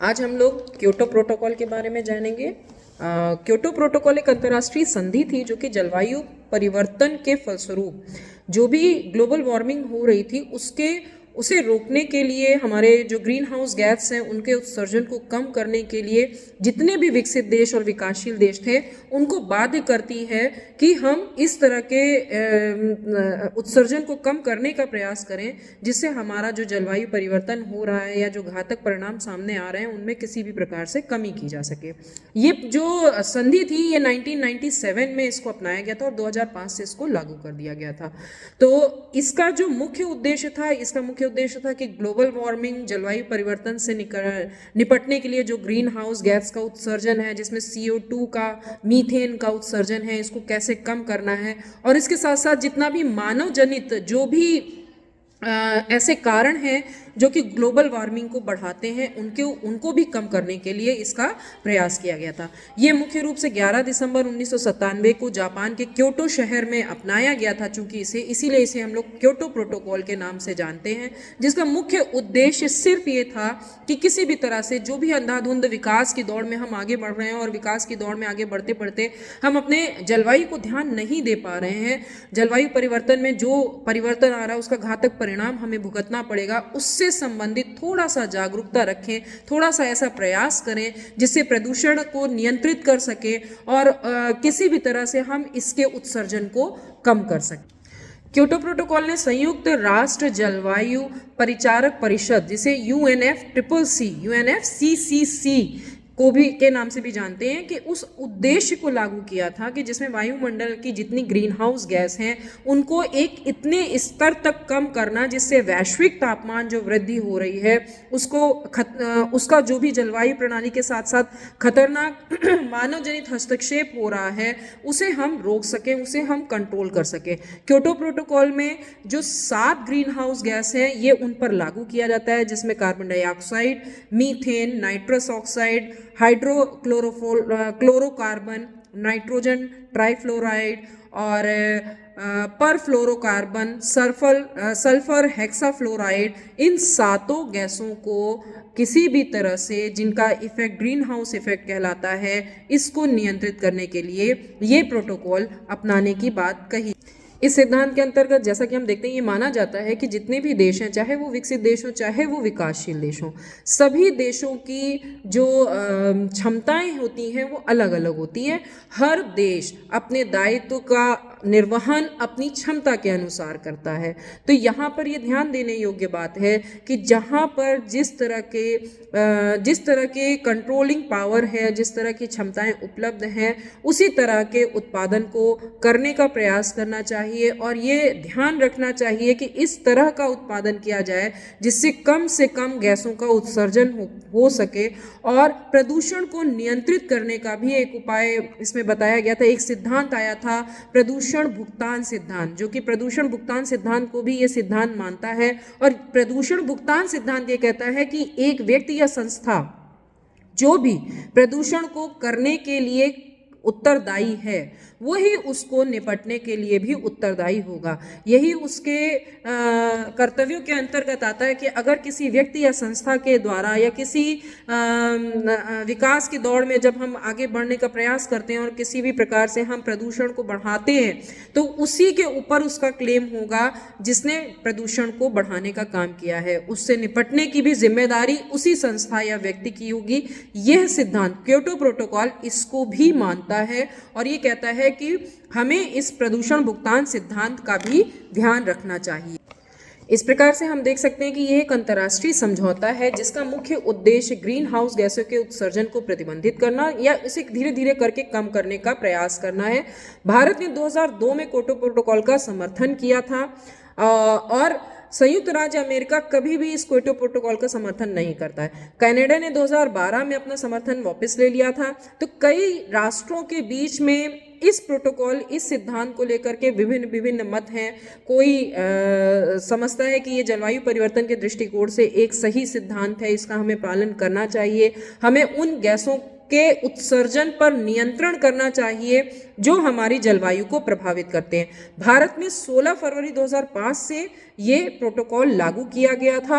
आज हम लोग क्योटो प्रोटोकॉल के बारे में जानेंगे। क्योटो प्रोटोकॉल एक अंतर्राष्ट्रीय संधि थी जो कि जलवायु परिवर्तन के फलस्वरूप जो भी ग्लोबल वार्मिंग हो रही थी उसे रोकने के लिए, हमारे जो ग्रीन हाउस गैस हैं उनके उत्सर्जन को कम करने के लिए जितने भी विकसित देश और विकासशील देश थे उनको बाध्य करती है कि हम इस तरह के उत्सर्जन को कम करने का प्रयास करें, जिससे हमारा जो जलवायु परिवर्तन हो रहा है या जो घातक परिणाम सामने आ रहे हैं उनमें किसी भी प्रकार से कमी की जा सके। ये जो संधि थी ये 1997 में इसको अपनाया गया था और 2005 से इसको लागू कर दिया गया था। तो इसका जो मुख्य उद्देश्य था कि ग्लोबल वार्मिंग, जलवायु परिवर्तन से निपटने के लिए जो ग्रीन हाउस गैस का उत्सर्जन है, जिसमें CO2 का, मीथेन का उत्सर्जन है, इसको कैसे कम करना है, और इसके साथ साथ जितना भी मानव जनित जो भी ऐसे कारण हैं जो कि ग्लोबल वार्मिंग को बढ़ाते हैं उनको भी कम करने के लिए इसका प्रयास किया गया था। ये मुख्य रूप से 11 दिसंबर 1997 को जापान के क्योटो शहर में अपनाया गया था, चूंकि इसीलिए इसे हम लोग क्योटो प्रोटोकॉल के नाम से जानते हैं, जिसका मुख्य उद्देश्य सिर्फ ये था कि किसी भी तरह से जो भी अंधाधुंध विकास की दौड़ में हम आगे बढ़ रहे हैं और विकास की दौड़ में आगे बढ़ते बढ़ते हम अपने जलवायु को ध्यान नहीं दे पा रहे हैं, जलवायु परिवर्तन में जो परिवर्तन आ रहा है उसका घातक परिणाम हमें भुगतना पड़ेगा, उससे संबंधित थोड़ा सा जागरूकता रखें, थोड़ा सा ऐसा प्रयास करें जिससे प्रदूषण को नियंत्रित कर सके और किसी भी तरह से हम इसके उत्सर्जन को कम कर सकें। क्योटो प्रोटोकॉल ने संयुक्त राष्ट्र जलवायु परिचारक परिषद, जिसे UNFCCC को भी के नाम से भी जानते हैं, कि उस उद्देश्य को लागू किया था कि जिसमें वायुमंडल की जितनी ग्रीन हाउस गैस हैं उनको एक इतने स्तर तक कम करना जिससे वैश्विक तापमान जो वृद्धि हो रही है उसका जो भी जलवायु प्रणाली के साथ साथ खतरनाक मानव जनित हस्तक्षेप हो रहा है उसे हम रोक सकें, उसे हम कंट्रोल कर सकें। क्योटो प्रोटोकॉल में जो 7 ग्रीन हाउस गैस हैं ये उन पर लागू किया जाता है, जिसमें carbon dioxide, methane, nitrous oxide, chlorocarbon, nitrogen trifluoride और परफ्लोरोकार्बन, सल्फर हेक्साफ्लोराइड, इन 7 गैसों को किसी भी तरह से जिनका इफेक्ट ग्रीन हाउस इफेक्ट कहलाता है इसको नियंत्रित करने के लिए ये प्रोटोकॉल अपनाने की बात कही। इस सिद्धांत के अंतर्गत जैसा कि हम देखते हैं ये माना जाता है कि जितने भी देश हैं, चाहे वो विकसित देश हो चाहे वो विकासशील देश हो, सभी देशों की जो क्षमताएं होती हैं वो अलग अलग होती हैं। हर देश अपने दायित्व का निर्वहन अपनी क्षमता के अनुसार करता है। तो यहाँ पर ये ध्यान देने योग्य बात है कि जहाँ पर जिस तरह के कंट्रोलिंग पावर है, जिस तरह की क्षमताएं उपलब्ध हैं, उसी तरह के उत्पादन को करने का प्रयास करना चाहिए और ये ध्यान रखना चाहिए कि इस तरह का उत्पादन किया जाए जिससे कम से कम गैसों का उत्सर्जन हो सके। और प्रदूषण को नियंत्रित करने का भी एक उपाय इसमें बताया गया था। एक सिद्धांत आया था प्रदूषण भुगतान सिद्धांत, जो कि प्रदूषण भुगतान सिद्धांत को भी ये सिद्धांत मानता है। और प्रदूषण भुगतान सिद्धांत ये कहता है कि एक व्यक्ति या संस्था जो भी प्रदूषण को करने के लिए उत्तरदायी है वही उसको निपटने के लिए भी उत्तरदायी होगा। यही उसके कर्तव्यों के अंतर्गत आता है कि अगर किसी व्यक्ति या संस्था के द्वारा या किसी विकास की दौड़ में जब हम आगे बढ़ने का प्रयास करते हैं और किसी भी प्रकार से हम प्रदूषण को बढ़ाते हैं तो उसी के ऊपर उसका क्लेम होगा जिसने प्रदूषण को बढ़ाने का काम किया है, उससे निपटने की भी जिम्मेदारी उसी संस्था या व्यक्ति की होगी। यह सिद्धांत क्योटो प्रोटोकॉल इसको भी मानता है और ये कहता है कि हमें इस प्रदूषण भुगतान सिद्धांत का भी ध्यान रखना चाहिए। इस प्रकार से हम देख सकते हैं कि यह एक अंतर्राष्ट्रीय समझौता है जिसका मुख्य उद्देश्य ग्रीन हाउस गैसों के उत्सर्जन को प्रतिबंधित करना या इसे धीरे धीरे करके कम करने का प्रयास करना है। भारत ने 2002 में क्योटो प्रोटोकॉल का समर्थन किया था और संयुक्त राज्य अमेरिका कभी भी इस क्योटो प्रोटोकॉल का समर्थन नहीं करता है। कनाडा ने 2012 में अपना समर्थन वापस ले लिया था। तो कई राष्ट्रों के बीच में इस प्रोटोकॉल, इस सिद्धांत को लेकर के विभिन्न मत हैं। कोई समझता है कि ये जलवायु परिवर्तन के दृष्टिकोण से एक सही सिद्धांत है, इसका हमें पालन करना चाहिए, हमें उन गैसों के उत्सर्जन पर नियंत्रण करना चाहिए जो हमारी जलवायु को प्रभावित करते हैं। भारत में 16 फरवरी 2005 से ये प्रोटोकॉल लागू किया गया था।